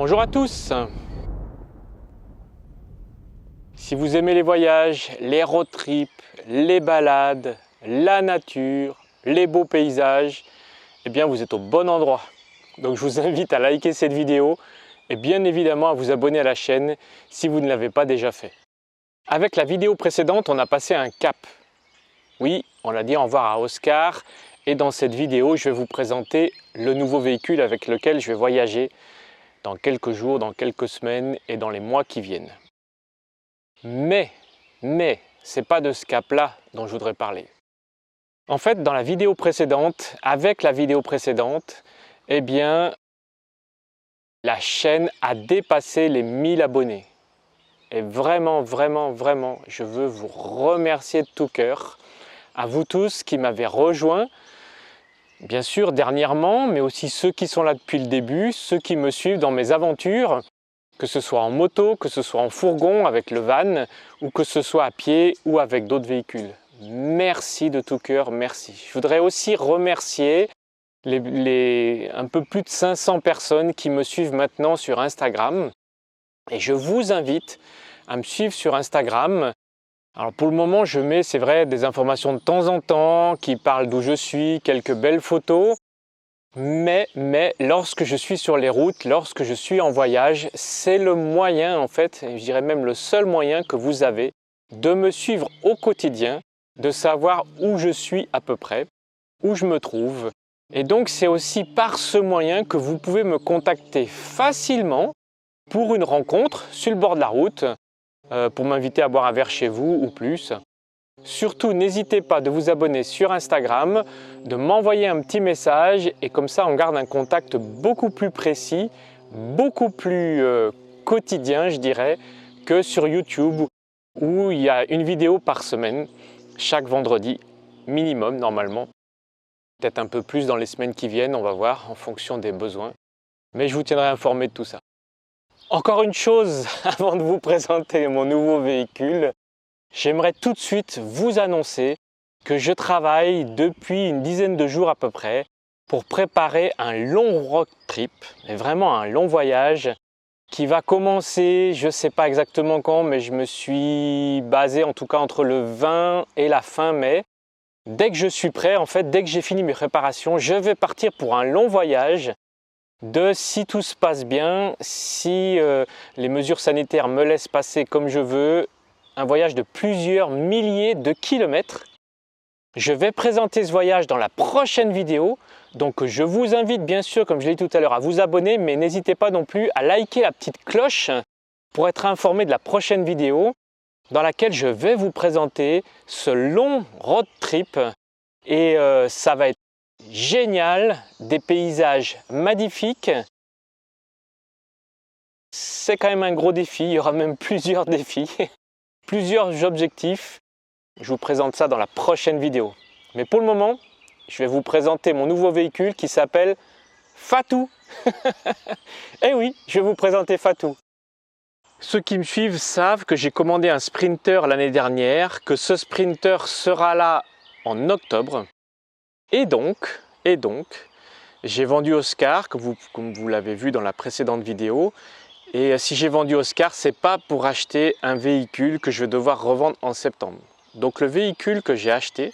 Bonjour à tous. Si vous aimez les voyages, les road trips, les balades, la nature, les beaux paysages, eh bien vous êtes au bon endroit. Donc je vous invite à liker cette vidéo et bien évidemment à vous abonner à la chaîne si vous ne l'avez pas déjà fait. Avec la vidéo précédente, on a passé un cap. Oui, on a dit au revoir à Oscar et dans cette vidéo, je vais vous présenter le nouveau véhicule avec lequel je vais voyager dans quelques jours, dans quelques semaines et dans les mois qui viennent. Mais, c'est pas de ce cap-là dont je voudrais parler. En fait, dans la vidéo précédente, avec la vidéo précédente, eh bien, la chaîne a dépassé les 1000 abonnés. Et vraiment, je veux vous remercier de tout cœur, à vous tous qui m'avez rejoint, bien sûr dernièrement, mais aussi ceux qui sont là depuis le début, ceux qui me suivent dans mes aventures, que ce soit en moto, que ce soit en fourgon avec le van, ou que ce soit à pied ou avec d'autres véhicules. Merci de tout cœur, merci. Je voudrais aussi remercier les un peu plus de 500 personnes qui me suivent maintenant sur Instagram. Et je vous invite à me suivre sur Instagram. Alors pour le moment, je mets, c'est vrai, des informations de temps en temps qui parlent d'où je suis, quelques belles photos. Mais lorsque je suis sur les routes, lorsque je suis en voyage, c'est le moyen en fait, et je dirais même le seul moyen que vous avez de me suivre au quotidien, de savoir où je suis à peu près, où je me trouve. Et donc c'est aussi par ce moyen que vous pouvez me contacter facilement pour une rencontre sur le bord de la route, pour m'inviter à boire un verre chez vous ou plus. Surtout, n'hésitez pas de vous abonner sur Instagram, de m'envoyer un petit message et comme ça on garde un contact beaucoup plus précis, beaucoup plus quotidien je dirais, que sur YouTube où il y a une vidéo par semaine, chaque vendredi minimum normalement. Peut-être un peu plus dans les semaines qui viennent, on va voir en fonction des besoins. Mais je vous tiendrai informé de tout ça. Encore une chose avant de vous présenter mon nouveau véhicule. J'aimerais tout de suite vous annoncer que je travaille depuis une dizaine de jours à peu près pour préparer un long road trip, mais vraiment un long voyage qui va commencer, je ne sais pas exactement quand, mais je me suis basé en tout cas entre le 20 et la fin mai. Dès que je suis prêt, en fait, dès que j'ai fini mes préparations, je vais partir pour un long voyage si tout se passe bien, si les mesures sanitaires me laissent passer comme je veux, un voyage de plusieurs milliers de kilomètres. Je vais présenter ce voyage dans la prochaine vidéo, donc je vous invite bien sûr, comme je l'ai dit tout à l'heure, à vous abonner, mais n'hésitez pas non plus à liker la petite cloche pour être informé de la prochaine vidéo dans laquelle je vais vous présenter ce long road trip et ça va être génial, des paysages magnifiques. C'est quand même un gros défi, il y aura même plusieurs défis. Plusieurs objectifs, je vous présente ça dans la prochaine vidéo. Mais pour le moment, je vais vous présenter mon nouveau véhicule qui s'appelle Fatou. Eh oui, je vais vous présenter Fatou. Ceux qui me suivent savent que j'ai commandé un Sprinter l'année dernière, que ce Sprinter sera là en octobre. Et donc, j'ai vendu Oscar, comme vous l'avez vu dans la précédente vidéo. Et si j'ai vendu Oscar, ce n'est pas pour acheter un véhicule que je vais devoir revendre en septembre. Donc le véhicule que j'ai acheté,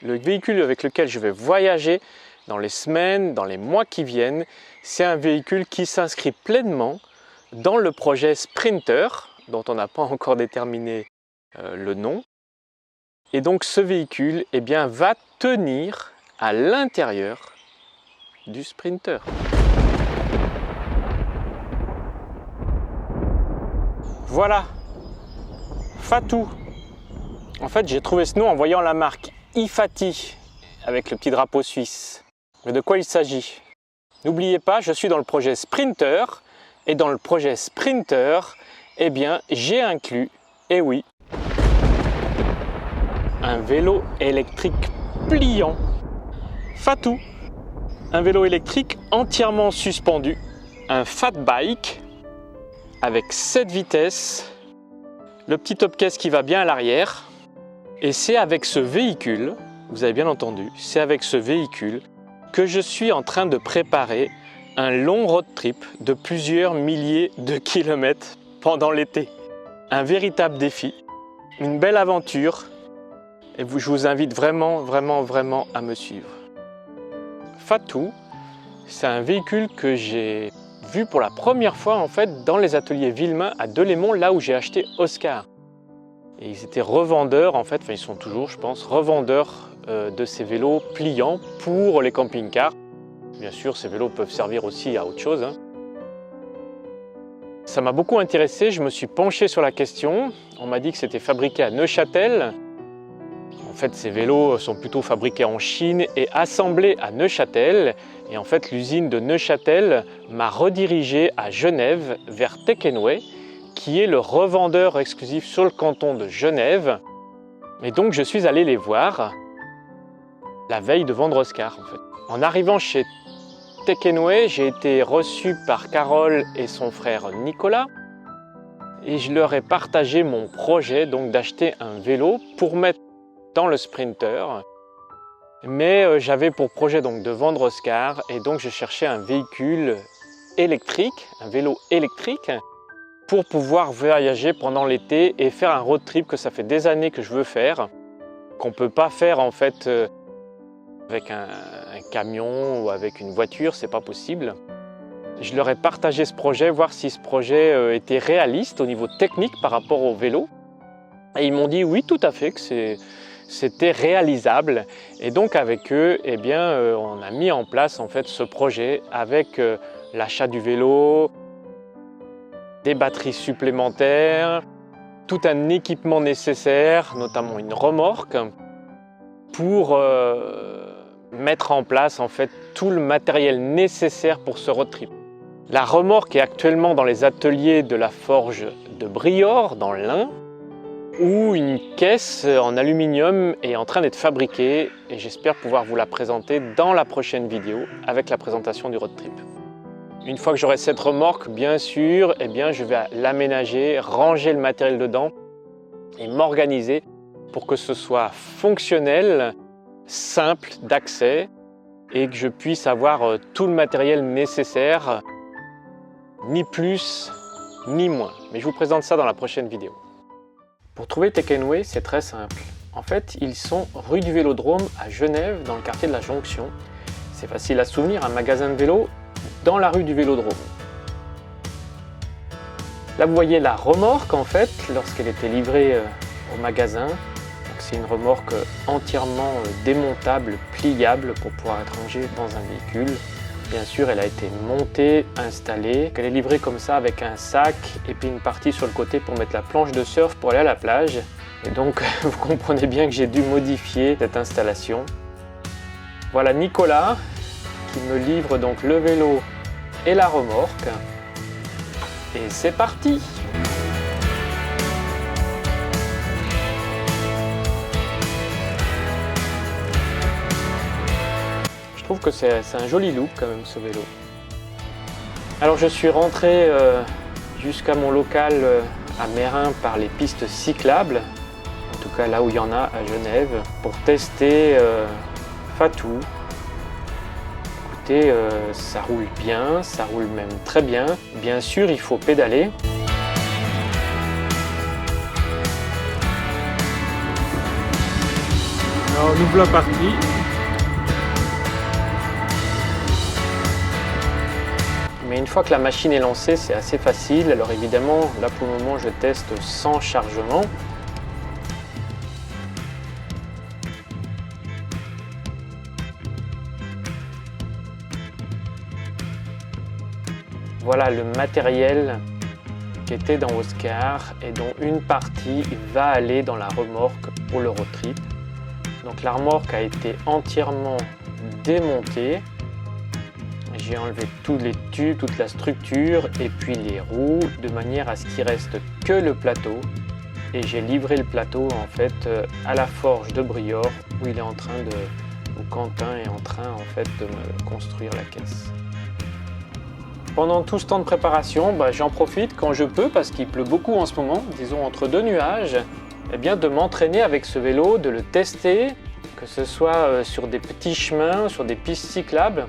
le véhicule avec lequel je vais voyager dans les semaines, dans les mois qui viennent, c'est un véhicule qui s'inscrit pleinement dans le projet Sprinter, dont on n'a pas encore déterminé le nom. Et donc ce véhicule eh bien, va tenir à l'intérieur du Sprinter. Voilà, Fatou. En fait, j'ai trouvé ce nom en voyant la marque Ifati avec le petit drapeau suisse. Mais de quoi il s'agit? N'oubliez pas, je suis dans le projet Sprinter et dans le projet Sprinter, eh bien, j'ai inclus, eh oui, un vélo électrique pliant. Fatou, un vélo électrique entièrement suspendu, un fat bike avec 7 vitesses, le petit top case qui va bien à l'arrière. Et c'est avec ce véhicule, vous avez bien entendu, c'est avec ce véhicule que je suis en train de préparer un long road trip de plusieurs milliers de kilomètres pendant l'été. Un véritable défi, une belle aventure et je vous invite vraiment à me suivre. Fatou, c'est un véhicule que j'ai vu pour la première fois en fait dans les ateliers Villemain à Delémont, là où j'ai acheté Oscar. Et ils étaient revendeurs en fait, enfin ils sont toujours je pense, revendeurs de ces vélos pliants pour les camping-cars. Bien sûr ces vélos peuvent servir aussi à autre chose. Ça m'a beaucoup intéressé, je me suis penché sur la question. On m'a dit que c'était fabriqué à Neuchâtel. En fait, ces vélos sont plutôt fabriqués en Chine et assemblés à Neuchâtel. Et en fait, l'usine de Neuchâtel m'a redirigé à Genève, vers Tekenway, qui est le revendeur exclusif sur le canton de Genève. Et donc, je suis allé les voir la veille de vendre Oscar. En fait. En arrivant chez Tekenway, j'ai été reçu par Carole et son frère Nicolas. Et je leur ai partagé mon projet donc d'acheter un vélo pour mettre dans le Sprinter, mais j'avais pour projet donc de vendre Oscar et donc je cherchais un véhicule électrique, un vélo électrique pour pouvoir voyager pendant l'été et faire un road trip que ça fait des années que je veux faire, qu'on ne peut pas faire en fait avec un camion ou avec une voiture, c'est pas possible. Je leur ai partagé ce projet, voir si ce projet était réaliste au niveau technique par rapport au vélo et ils m'ont dit oui tout à fait que c'était réalisable et donc avec eux, eh bien, on a mis en place en fait ce projet avec l'achat du vélo, des batteries supplémentaires, tout un équipement nécessaire, notamment une remorque, pour mettre en place en fait tout le matériel nécessaire pour ce road trip. La remorque est actuellement dans les ateliers de la forge de Briord dans l'Ain, où une caisse en aluminium est en train d'être fabriquée et j'espère pouvoir vous la présenter dans la prochaine vidéo avec la présentation du road trip. Une fois que j'aurai cette remorque, bien sûr, eh bien, je vais l'aménager, ranger le matériel dedans et m'organiser pour que ce soit fonctionnel, simple d'accès et que je puisse avoir tout le matériel nécessaire, ni plus ni moins. Mais je vous présente ça dans la prochaine vidéo. Pour trouver Tekenway, c'est très simple. En fait, ils sont rue du Vélodrome à Genève, dans le quartier de la Jonction. C'est facile à se souvenir, un magasin de vélo dans la rue du Vélodrome. Là, vous voyez la remorque, en fait, lorsqu'elle était livrée au magasin. C'est une remorque entièrement démontable, pliable, pour pouvoir être rangée dans un véhicule. Bien sûr, elle a été montée, installée. Elle est livrée comme ça avec un sac et puis une partie sur le côté pour mettre la planche de surf pour aller à la plage. Et donc, vous comprenez bien que j'ai dû modifier cette installation. Voilà Nicolas qui me livre donc le vélo et la remorque. Et c'est parti! Je trouve que c'est un joli look quand même ce vélo. Alors je suis rentré jusqu'à mon local à Meyrin par les pistes cyclables, en tout cas là où il y en a à Genève, pour tester Fatou. Écoutez, ça roule bien, ça roule même très bien. Bien sûr, il faut pédaler. Alors nous voilà partis. Mais une fois que la machine est lancée, c'est assez facile. Alors évidemment, là pour le moment, je teste sans chargement. Voilà le matériel qui était dans Oscar et dont une partie va aller dans la remorque pour le road trip. Donc la remorque a été entièrement démontée. J'ai enlevé tous les tubes, toute la structure et puis les roues de manière à ce qu'il reste que le plateau. Et j'ai livré le plateau en fait à la forge de Briord où il est en train où Quentin est en train en fait de me construire la caisse. Pendant tout ce temps de préparation, j'en profite quand je peux parce qu'il pleut beaucoup en ce moment, disons entre deux nuages, eh bien de m'entraîner avec ce vélo, de le tester, que ce soit sur des petits chemins, sur des pistes cyclables.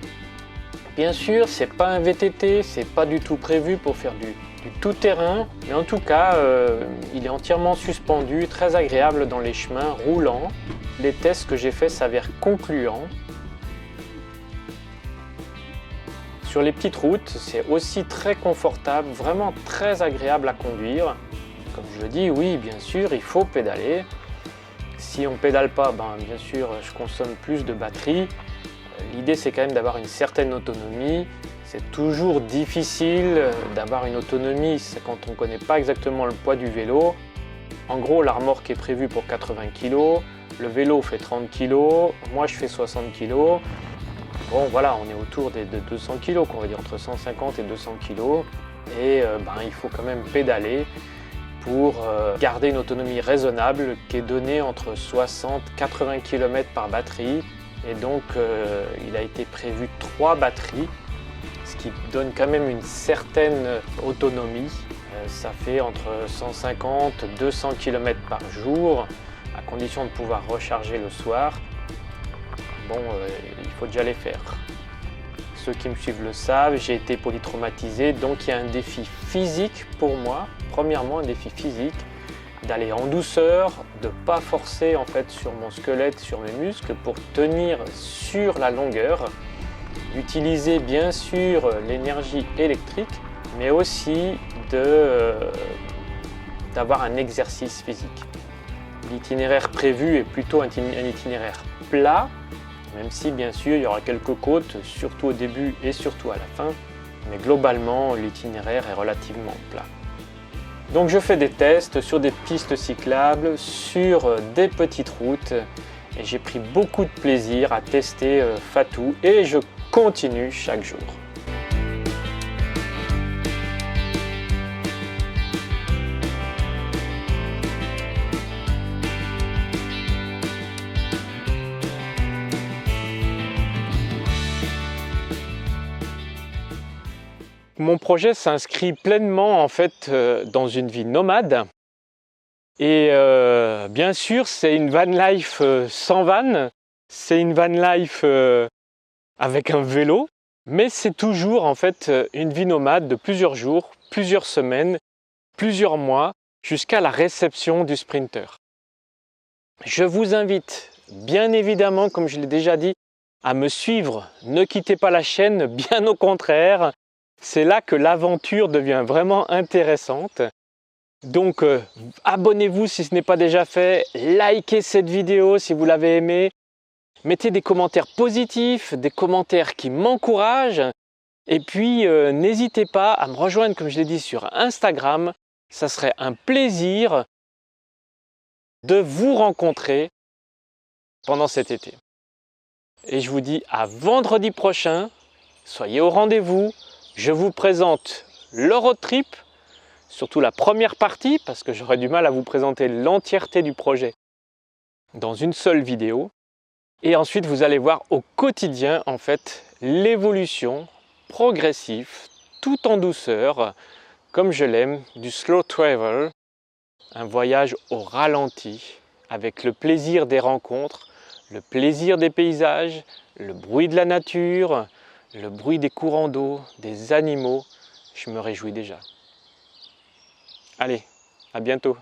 Bien sûr, c'est pas un VTT, c'est pas du tout prévu pour faire du tout-terrain, mais en tout cas, il est entièrement suspendu, très agréable dans les chemins roulants. Les tests que j'ai faits s'avèrent concluants. Sur les petites routes, c'est aussi très confortable, vraiment très agréable à conduire. Comme je le dis, oui, bien sûr, il faut pédaler. Si on ne pédale pas, bien sûr, je consomme plus de batterie. L'idée, c'est quand même d'avoir une certaine autonomie. C'est toujours difficile d'avoir une autonomie quand on ne connaît pas exactement le poids du vélo. En gros, la remorque est prévue pour 80 kg, le vélo fait 30 kg, moi je fais 60 kg. Bon voilà, on est autour de 200 kg, on va dire entre 150 et 200 kg. Et il faut quand même pédaler pour garder une autonomie raisonnable qui est donnée entre 60 et 80 km par batterie. Et donc il a été prévu 3 batteries, ce qui donne quand même une certaine autonomie. Ça fait entre 150 et 200 km par jour, à condition de pouvoir recharger le soir. Bon, il faut déjà les faire. Ceux qui me suivent le savent, j'ai été polytraumatisé, donc il y a un défi physique pour moi. Premièrement, un défi physique, d'aller en douceur, de ne pas forcer en fait sur mon squelette, sur mes muscles pour tenir sur la longueur, d'utiliser bien sûr l'énergie électrique, mais aussi d'avoir un exercice physique. L'itinéraire prévu est plutôt un itinéraire plat, même si bien sûr il y aura quelques côtes, surtout au début et surtout à la fin, mais globalement l'itinéraire est relativement plat. Donc je fais des tests sur des pistes cyclables, sur des petites routes, et j'ai pris beaucoup de plaisir à tester Fatou, et je continue chaque jour. Mon projet s'inscrit pleinement en fait dans une vie nomade. Et bien sûr, c'est une van life sans van, c'est une van life avec un vélo, mais c'est toujours en fait une vie nomade de plusieurs jours, plusieurs semaines, plusieurs mois, jusqu'à la réception du Sprinter. Je vous invite bien évidemment, comme je l'ai déjà dit, à me suivre. Ne quittez pas la chaîne, bien au contraire. C'est là que l'aventure devient vraiment intéressante. Donc abonnez-vous si ce n'est pas déjà fait, likez cette vidéo si vous l'avez aimée, mettez des commentaires positifs, des commentaires qui m'encouragent, et puis n'hésitez pas à me rejoindre, comme je l'ai dit, sur Instagram. Ça serait un plaisir de vous rencontrer pendant cet été. Et je vous dis à vendredi prochain, soyez au rendez-vous. Je vous présente le road trip, surtout la première partie, parce que j'aurais du mal à vous présenter l'entièreté du projet dans une seule vidéo. Et ensuite, vous allez voir au quotidien, en fait, l'évolution progressive, tout en douceur, comme je l'aime, du slow travel, un voyage au ralenti, avec le plaisir des rencontres, le plaisir des paysages, le bruit de la nature, le bruit des courants d'eau, des animaux. Je me réjouis déjà. Allez, à bientôt.